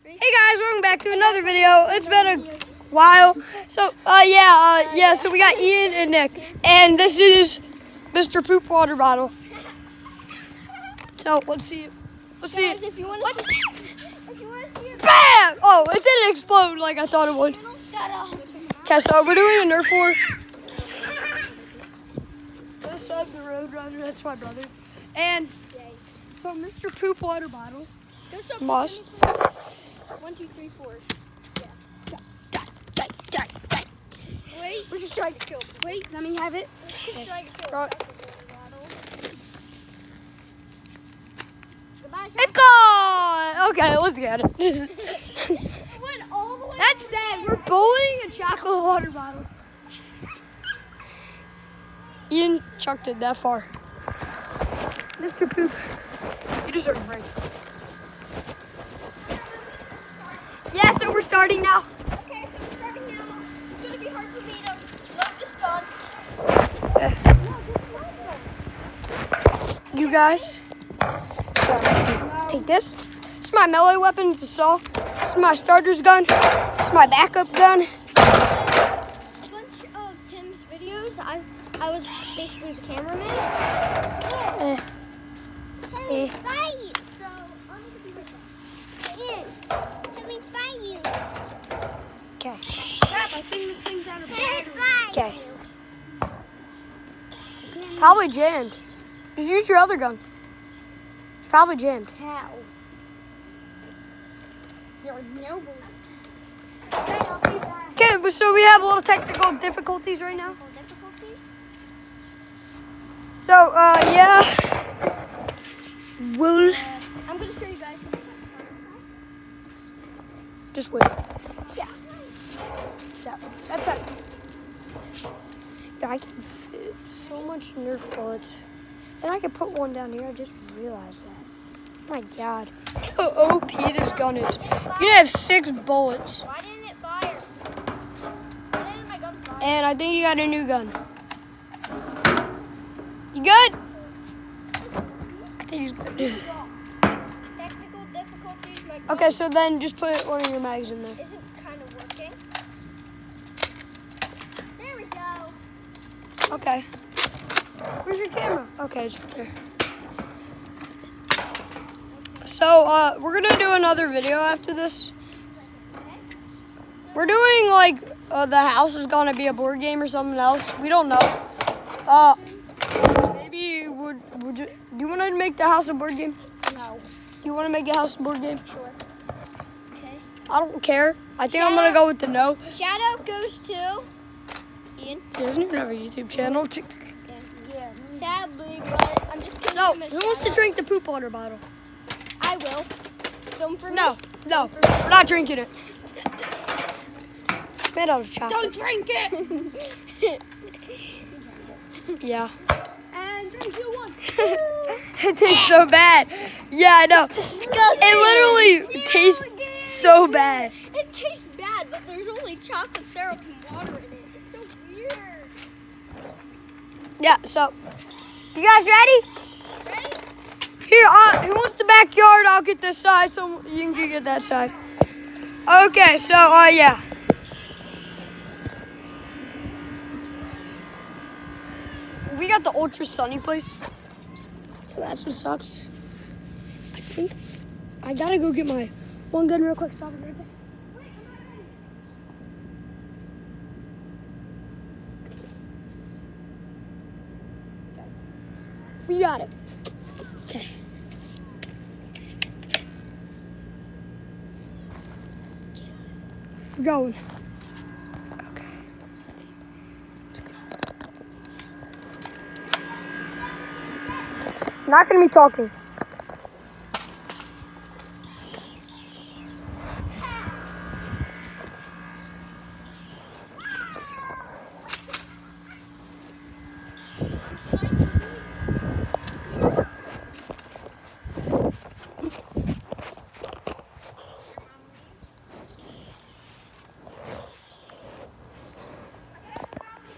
Hey guys, welcome back to another video. It's been a while. So, so we got Ian and Nick. And this is Mr. Poop Water Bottle. So, let's see it. Let's see it. If you want to see it. BAM! Oh, it didn't explode like I thought it would. Shut up. Okay, so we're doing a Nerf War. This is the Roadrunner, that's my brother. And so Mr. Poop Water Bottle must. 1, 2, 3, 4. Die. Wait. We're just trying to kill. Wait, let me have it. Let's just try to kill Right. the bottle. Goodbye, It's gone! Okay, let's get it. It went all the way. That's sad. We're bullying a chocolate water bottle. Ian chucked it that far. Mr. Poop, you deserve a break. Yeah, so we're starting now. Okay, so we're starting now. It's going to be hard for me to load this gun. You guys, so take this. This is my melee weapon, it's a saw. This is my starter's gun. This is my backup gun. A bunch of Tim's videos, I was basically the cameraman. So, I'm going to be with you. Let me fight you. Okay. Crap, I think this thing's out of battery. Okay. Probably jammed. Just use your other gun. It's probably jammed. How? There are no bullets. Okay, so we have a little technical difficulties right now. Difficulties? So, yeah. We'll I'm going to show you guys. just wait. Yeah. So, that's it. Yeah, I can fit so much Nerf bullets. And I can put one down here. I just realized that. My God. How OP this gun is. You can have 6 bullets. Why didn't it fire? Why didn't my gun fire? And I think you got a new gun. You good? I think he's good. Technical difficulties. My gun Okay, so then just put one of your mags in there. isn't kind of working. There we go. Okay. Where's your camera? Okay, it's right there. So, we're gonna do another video after this. We're doing like the house is gonna be a board game or something else. We don't know. Maybe would you? Do you want to make the house a board game? No. You want to make the house a board game? Sure. Okay. I don't care. I think I'm gonna go with the no. Shout out goes to Ian. He doesn't even have a YouTube channel. Yeah. Sadly, but I'm just giving So, him a who wants to shout-out. drink the poop water bottle? I will. Film for me. No, we're not drinking it. It's made out of chocolate. Don't drink it. Yeah. And 3, 2, 1. It tastes so bad. Yeah, I know. Disgusting. It literally tastes so bad. It tastes bad, but there's only chocolate syrup and water in it. It's so weird. Yeah, so, you guys ready? Ready? Here, who wants the backyard? I'll get this side so you can get that side. Okay, so, yeah. We got the ultra sunny place. So that's what sucks. I think I gotta go get my one gun real quick. Stop it right there. We got it. Okay. We're going. Okay. Let's go. Not gonna be talking.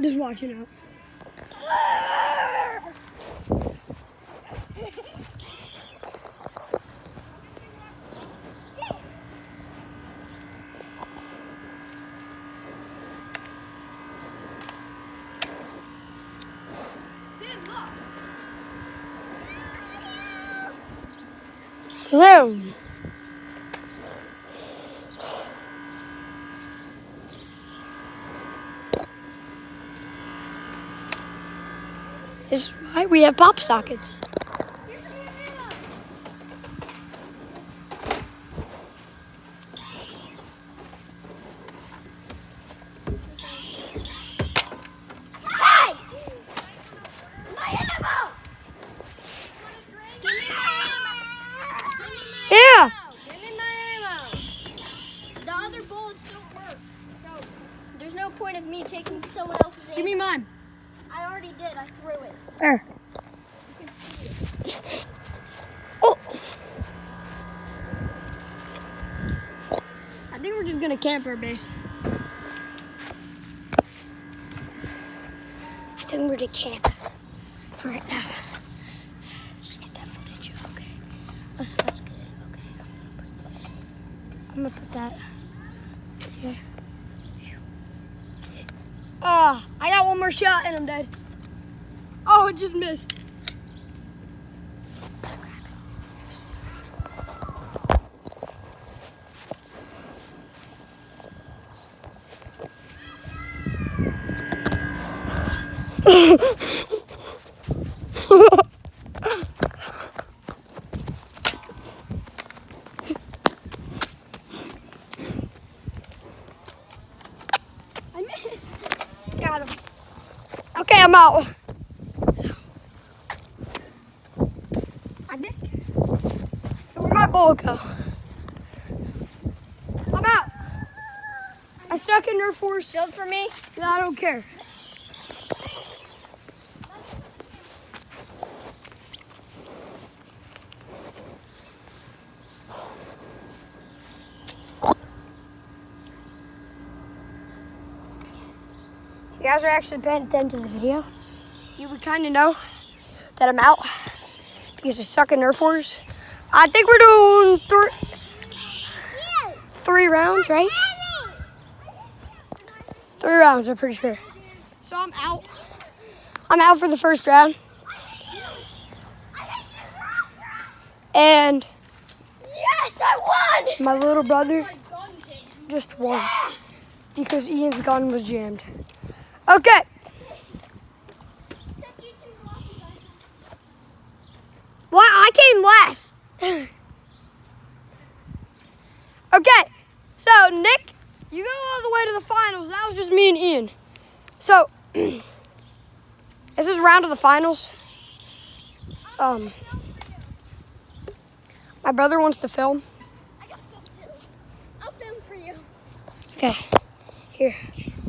Just watching out. Hello. This is why we have pop sockets. Hey! My ammo! Yeah. Give me my ammo. The other bullets don't work, so there's no point of me taking someone else's ammo. Give me mine. I already did. I threw it. There. Oh. I think we're just gonna camp our base. I think we're to camp for right now. Just get that footage, okay? Oh, so that's good. Okay, I'm gonna put that here. Ah, I got one more shot and I'm dead. Oh, it just missed. I missed. Got him. Okay, I'm out. So, I did. Where'd my ball go? I'm out. I suck in Nerf War. Shield for me. Yeah, I don't care. If you guys are actually paying attention to the video, you would kind of know that I'm out because I suck in Nerf Wars. I think we're doing three rounds, right? 3 rounds, I'm pretty sure. So I'm out. I'm out for the first round. And Yes, I won! my little brother just won because Ian's gun was jammed. Okay. Well, I came last. Okay, so Nick, you go all the way to the finals. That was just me and Ian. So, this is round of the finals. My brother wants to film. I got film too. I'll film for you. Okay, here,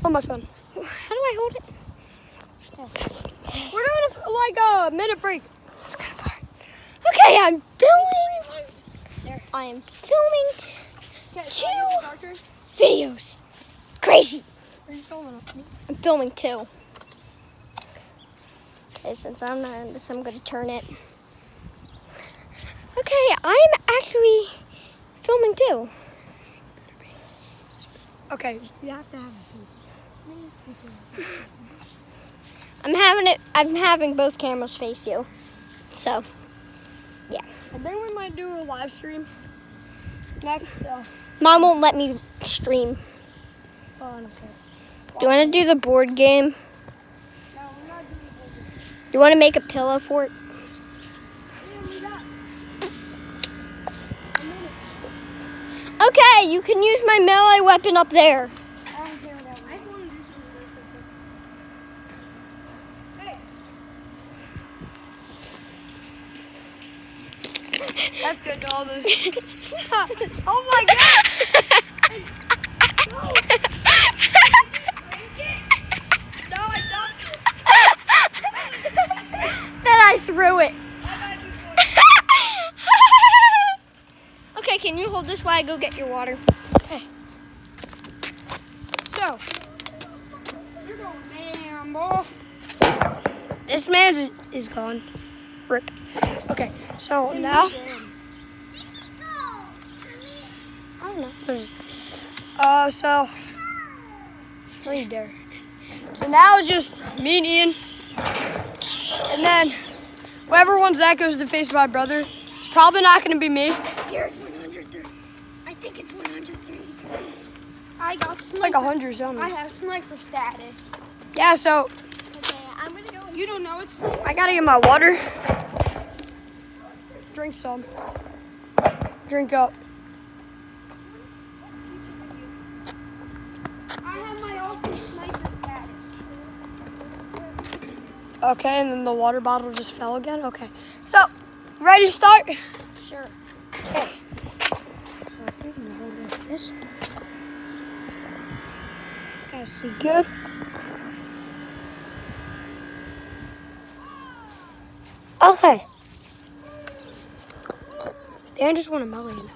on my phone. How do I hold it? We're doing like a minute break. It's kind of far. Okay, I'm filming. There. I am filming Two videos. Crazy. Are you filming? I'm filming 2. Okay, since I'm not in this, I'm going to turn it. Okay, I'm actually filming 2. Okay, you have to have it. I'm having both cameras face you. So, yeah. I think we might do a live stream next. Mom won't let me stream. Oh, I don't care. Do you want to do the board game? No, we're not doing it. Do you want to make a pillow fort? Yeah, we got a minute. Okay, you can use my melee weapon up there. I don't care about that. I just want to do something really quick. Hey. That's good to all those. Oh my god! No! No, I don't. Then I threw it. Okay, can you hold this while I go get your water? Okay. So, you're going bam, boy. This man is gone. Rip. Okay, so now. I don't know. So. Don't you dare. So now it's just me and Ian. And then whoever wins that goes to face my brother. It's probably not going to be me. here it's 103. I think it's 103 degrees. I got It's sniper. like 100 something. I have sniper status. Yeah, so Okay, I'm gonna go. You don't know it's. I gotta get my water. Drink some. Drink up. I have my awesome sniper status. Okay, and then the water bottle just fell again. Okay. So, ready to start? Sure. Okay. So I think I'm gonna hold this. Guys, see good? Okay. Dan just won $1 million.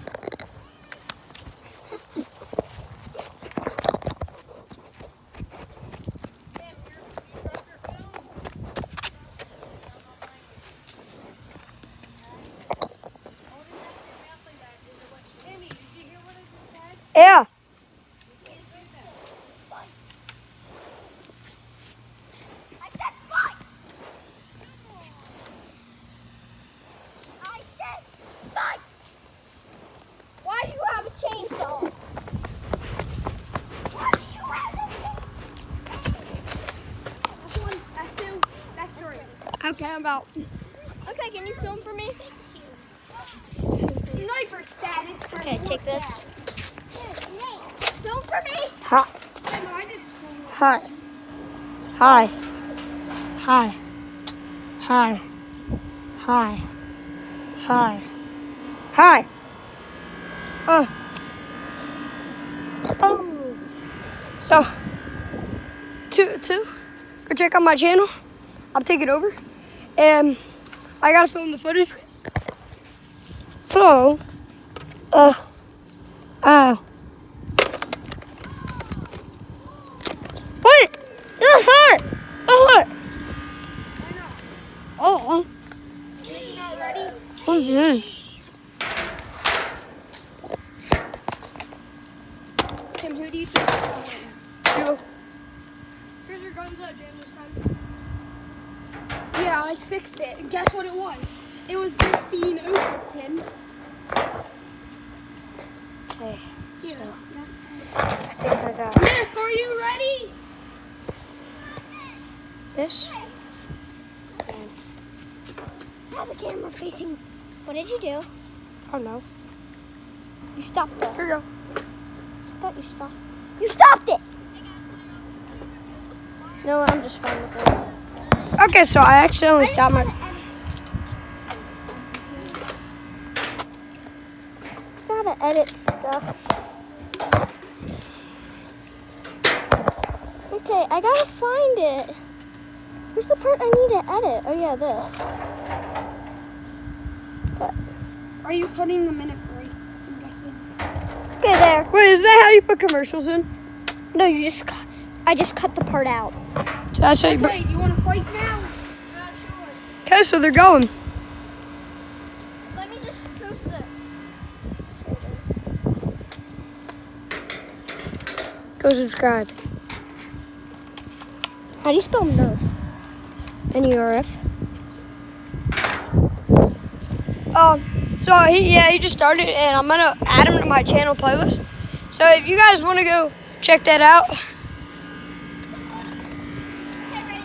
Yeah. I said fight. I said fight. Why do you have a chainsaw? Why do you have a That's one. That's two. That's three. Okay, I'm out. Okay, can you film for me? Sniper status. Okay, take this. Film for me. Hi. No, I just. Hi. Hi. Hi. Hi. Hi. Hi. Hi. Oh. Oh. So, two. Go check out my channel. I'll take it over. And I gotta film the footage. So, wait! You're hurt! You're hurt! Oh. You're not ready. Mm-hmm. Tim, who do you think is going to win? You. Here's your guns up, Jim, this time. Yeah, I fixed it. And guess what it was? It was this being over, Tim. Okay. Yeah, So, that's I think I got Nick, are you ready? this. Have the camera facing. What did you do? Oh no. You stopped it. Here you go. I thought you stopped. You stopped it. No, I'm just fine with it. Okay, so I accidentally stopped my. Gotta edit stuff. Okay, I gotta find it. Where's the part I need to edit? Oh yeah, this. Cut. Are you cutting the minute break? I'm guessing. Okay, there. Wait, is that how you put commercials in? No, you just. I just cut the part out. So that's how you. Okay, do you want to fight now? Sure. Okay, so they're going. Let me just post this. Go subscribe. How do you spell Nerf? NERF. So he just started, and I'm gonna add him to my channel playlist. So if you guys want to go check that out, Okay, ready?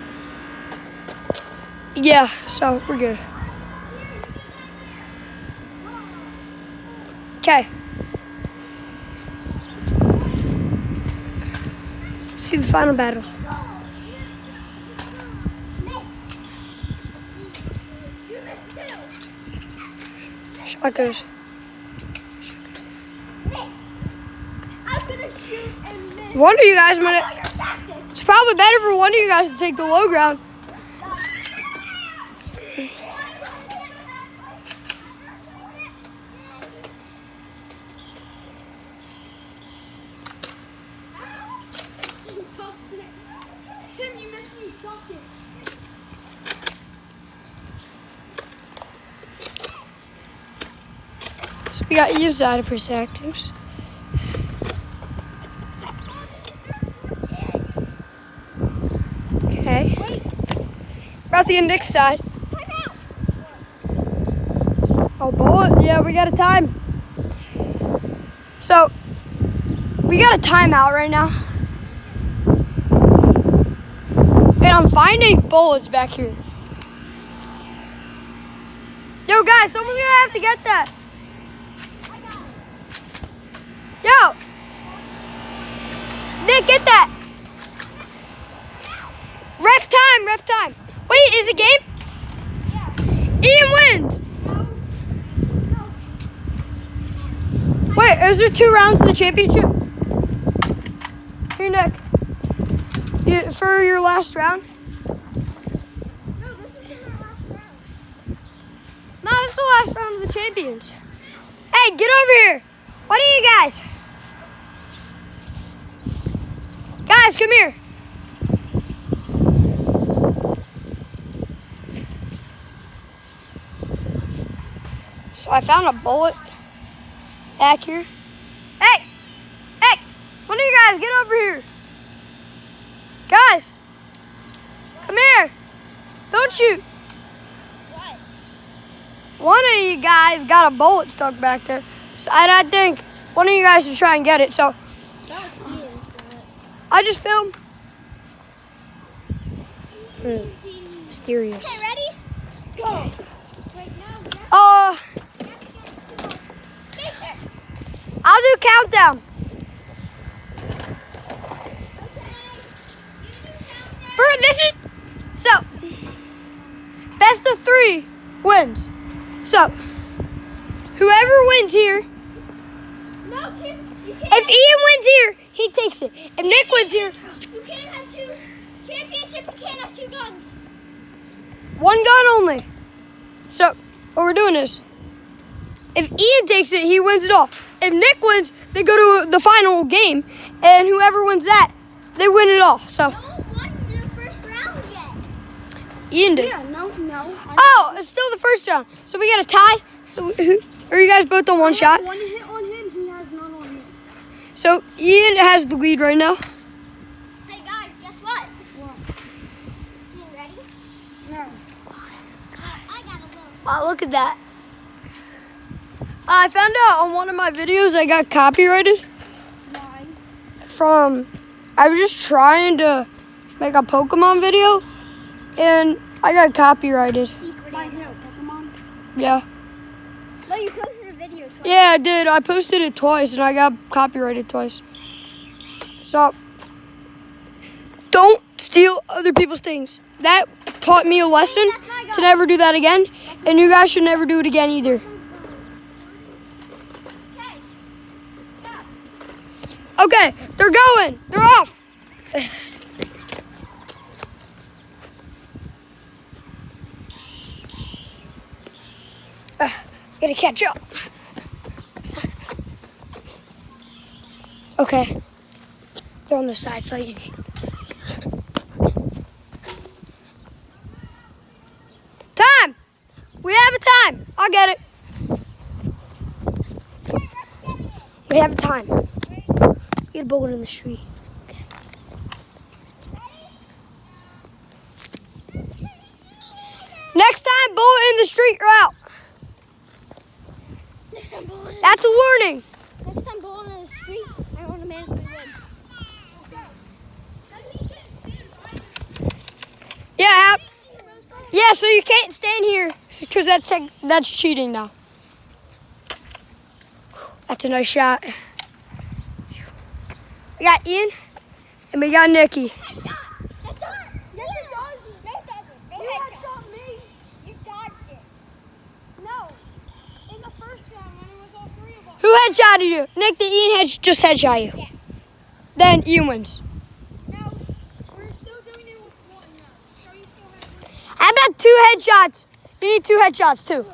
yeah. So we're good. Okay. See the final battle. You missed too. Shot goes. Miss. I'm gonna shoot and miss. One of you guys might. Your tactic. It's probably better for one of you guys to take the low ground. Tim, you missed me. Duck it. So we got used out of perspectives. Okay. We're at the Nick's side. Oh, bullet. Yeah, we got a time. So, we got a timeout right now. And I'm finding bullets back here. Yo, guys, someone's gonna have to get that. Yo! Nick, get that. Ref time. Wait, is it game? Ian wins. Wait, is there 2 rounds of the championship? Here, Nick. For your last round? No, this isn't our last round. No, it's the last round of the champions. Hey, get over here. What are you guys? Guys, come here. So I found a bullet back here. Hey, one of you guys, get over here. Guys, come here. Don't shoot. What? One of you guys got a bullet stuck back there. So I think one of you guys should try and get it. So That was Ian. I just filmed. Mysterious. Okay, ready? Go. Wait, no. I'll do countdown. So best of 3 wins. So whoever wins here, No, you can't. if Ian wins here, he takes it. If Nick wins here, You can't have 2 championship. You can't have 2 guns. 1 gun only. So what we're doing is, if Ian takes it, he wins it all. If Nick wins, they go to the final game, and whoever wins that, they win it all. So No one won the first round yet. Ian did. Yeah, no. Oh, it's still the first round. So we got a tie. So are you guys both on 1 shot? One hit on him, he has none on me. So Ian has the lead right now. Hey guys, guess what? You ready? No. I got a little. Wow, look at that. I found out on one of my videos I got copyrighted Why? from, I was just trying to make a Pokemon video, and I got copyrighted. By who? Pokemon? Yeah. No, you posted a video. Twice. Yeah, I did. I posted it twice, and I got copyrighted twice. So, don't steal other people's things. That taught me a lesson to never do that again, and you guys should never do it again either. Okay. Go. Okay, they're going. They're off. Gotta catch up. Okay. They're on the side fighting. Time! We have a time. I'll get it. We have a time. We get a bullet in the street. Okay. Next time, bullet in the street, you're out. Next time bowling. That's a warning. Next time bowling in the street, I automatically win. Yeah. Yeah. So you can't stand here because that's cheating now. That's a nice shot. We got Ian and we got Nikki. That's not. Yes, it does. No, it doesn't. Go You ahead, headshot me. You dodged it. No. In the first round when it was all 3 of us. Who headshotted you? Nick, the Ian just headshot you. Yeah. Then Ian wins. No. We're still doing it with 1 now. So you still have 1. How about 2 headshots? You need 2 headshots too.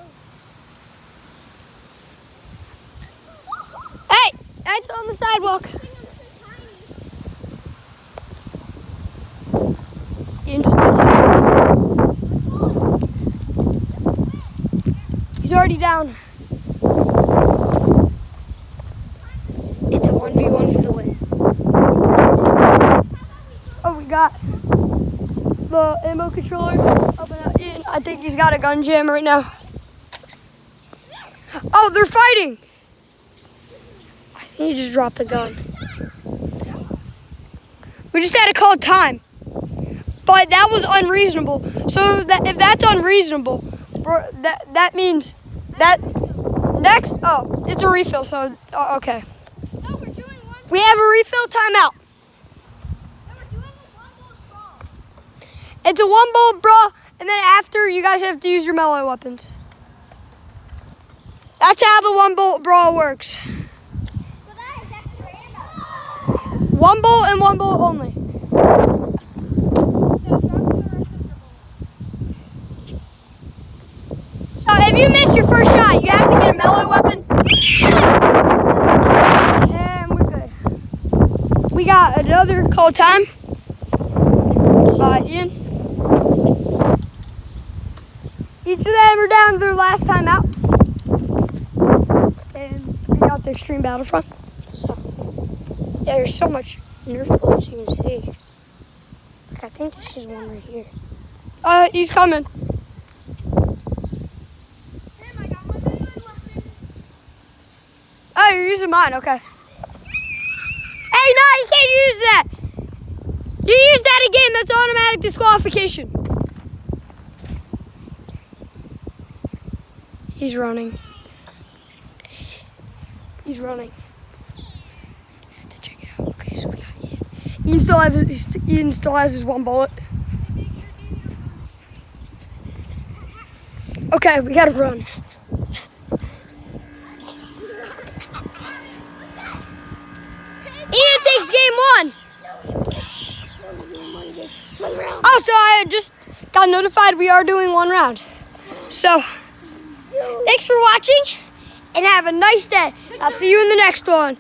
Hey, that's on the sidewalk. Ian just He's already down. It's a 1v1 for the win. Oh, we got the ammo controller up and out. Ian, I think he's got a gun jam right now. Oh, they're fighting. I think He just dropped the gun. We just had to call time. But that was unreasonable. So if that's unreasonable, bro, that means that next, oh, it's a refill, so, okay. No, we're doing one. We have a refill timeout. No, we're doing a one bullet brawl. It's a 1 bullet brawl, and then after, you guys have to use your melee weapons. That's how the 1 bullet brawl works. So that's random. 1 bullet and 1 bullet only. So drop the rest of your bullets. So if you miss your first shot, you have to get a melee weapon. And we're good. We got another call time by Ian. Each of them are down to their last time out. And we got the Extreme Battlefront. So, yeah, there's so much Nerf bullets you can see. Like, I think this is one right here. He's coming. Tim, I got my melee weapon. Oh, you're using mine, okay. Hey, no, you can't use that. You use that again, that's automatic disqualification. He's running. He's running. I have to check it out. Okay, so we got Ian. Ian still has his 1 bullet. Okay, we gotta run. Ian takes game 1. Oh, so I just got notified we are doing 1 round. So, thanks for watching and have a nice day. I'll see you in the next one.